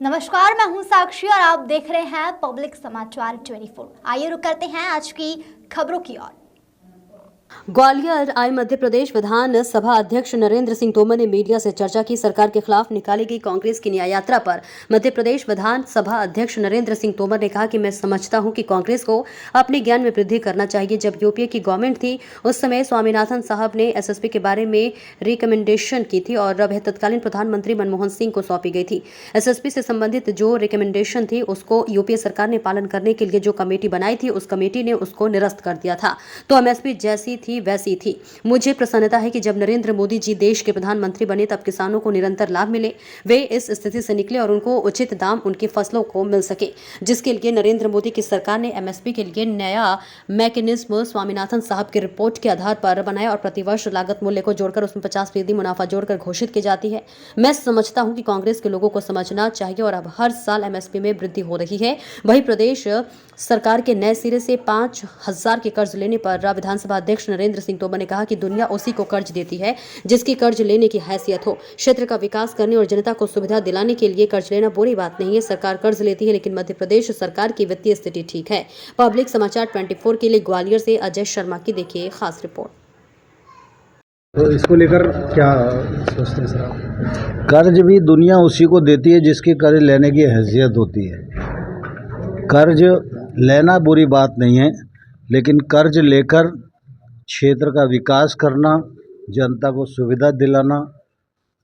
नमस्कार, मैं हूं साक्षी और आप देख रहे हैं पब्लिक समाचार 24। आइए रुक करते हैं आज की खबरों की ओर। ग्वालियर आए मध्य प्रदेश विधानसभा अध्यक्ष नरेंद्र सिंह तोमर ने मीडिया से चर्चा की। सरकार के खिलाफ निकाली गई कांग्रेस की न्याय यात्रा पर मध्य प्रदेश विधानसभा अध्यक्ष नरेंद्र सिंह तोमर ने कहा कि मैं समझता हूं कि कांग्रेस को अपने ज्ञान में वृद्धि करना चाहिए। जब यूपीए की गवर्नमेंट थी उस समय स्वामीनाथन साहब ने एसएसपी के बारे में रिकमेंडेशन की थी और अब तत्कालीन प्रधानमंत्री मनमोहन सिंह को सौंपी गई थी। एसएसपी से संबंधित जो रिकमेंडेशन थी उसको यूपीए सरकार ने पालन करने के लिए जो कमेटी बनाई थी उस कमेटी ने उसको निरस्त कर दिया था। तो एमएसपी जैसी थी वैसी थी। मुझे प्रसन्नता है कि जब नरेंद्र मोदी जी देश के प्रधानमंत्री बने तब किसानों को निरंतर लाभ मिले, वे इस स्थिति से निकले और उनको उचित दाम उनकी फसलों को मिल सके, जिसके लिए नरेंद्र मोदी की सरकार ने एमएसपी के लिए नया मैकेनिज्म स्वामीनाथन साहब की रिपोर्ट के आधार पर बनाया और प्रतिवर्ष लागत मूल्य को जोड़कर उसमें 50% मुनाफा जोड़कर घोषित की जाती है। मैं समझता हूं कि कांग्रेस के लोगों को समझना चाहिए और अब हर साल एमएसपी में वृद्धि हो रही है। वहीं प्रदेश सरकार के नए सिरे से 5,000 के कर्ज लेने पर विधानसभा अध्यक्ष नरेंद्र सिंह तोमर ने कहा कि दुनिया उसी को कर्ज देती है जिसकी कर्ज लेने की हैसियत हो। क्षेत्र का विकास करने और जनता को सुविधा दिलाने के लिए कर्ज लेना बुरी बात नहीं है। सरकार कर्ज लेती है लेकिन मध्य प्रदेश सरकार की वित्तीय स्थिति ठीक है। पब्लिक समाचार 24 के लिए ग्वालियर से अजय शर्मा की देखिए खास रिपोर्ट। तो इसको लेकर क्या सोचते हैं सर आप? कर्ज भी दुनिया उसी को देती है जिसकी कर्ज लेने की हैसियत होती है। कर्ज लेना बुरी बात नहीं है, लेकिन कर्ज लेकर क्षेत्र का विकास करना, जनता को सुविधा दिलाना,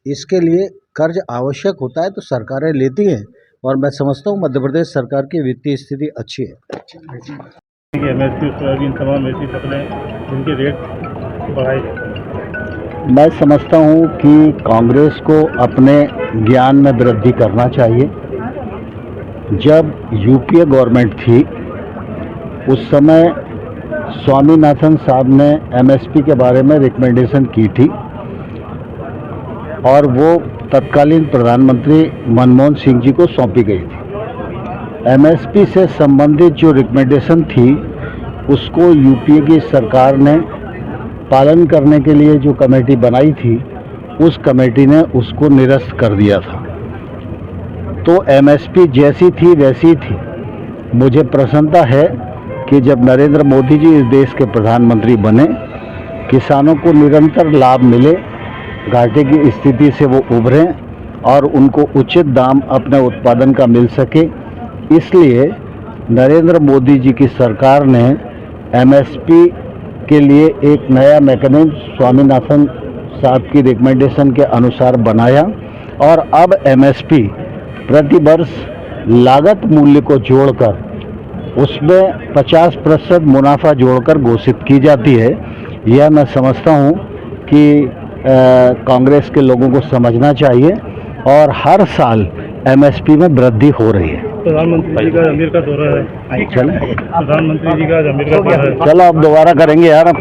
इसके लिए कर्ज आवश्यक होता है तो सरकारें लेती हैं और मैं समझता हूँ मध्य प्रदेश सरकार की वित्तीय स्थिति अच्छी है। एमएसपी सोयाबीन तमाम ऐसी फसलें जिनके रेट बढ़ाए जाते। मैं समझता हूँ कि कांग्रेस को अपने ज्ञान में वृद्धि करना चाहिए। जब यूपीए गवर्नमेंट थी उस समय स्वामीनाथन साहब ने एमएसपी के बारे में रिकमेंडेशन की थी और वो तत्कालीन प्रधानमंत्री मनमोहन सिंह जी को सौंपी गई थी। एमएसपी से संबंधित जो रिकमेंडेशन थी उसको यूपीए की सरकार ने पालन करने के लिए जो कमेटी बनाई थी उस कमेटी ने उसको निरस्त कर दिया था। तो एमएसपी जैसी थी वैसी थी। मुझे प्रसन्नता है कि जब नरेंद्र मोदी जी इस देश के प्रधानमंत्री बने, किसानों को निरंतर लाभ मिले, घाटे की स्थिति से वो उभरें और उनको उचित दाम अपने उत्पादन का मिल सके। इसलिए नरेंद्र मोदी जी की सरकार ने एमएसपी के लिए एक नया मैकेनिज्म स्वामीनाथन साहब की रिकमेंडेशन के अनुसार बनाया और अब एमएसपी प्रति वर्ष लागत मूल्य को जोड़कर उसमें 50% मुनाफा जोड़कर घोषित की जाती है। यह मैं समझता हूँ कि कांग्रेस के लोगों को समझना चाहिए और हर साल एमएसपी में वृद्धि हो रही है। प्रधानमंत्री जी का अजमेर का दौरा है। चले प्रधानमंत्री जी का अजमेर का दौरा है। चलो अब दोबारा करेंगे यार।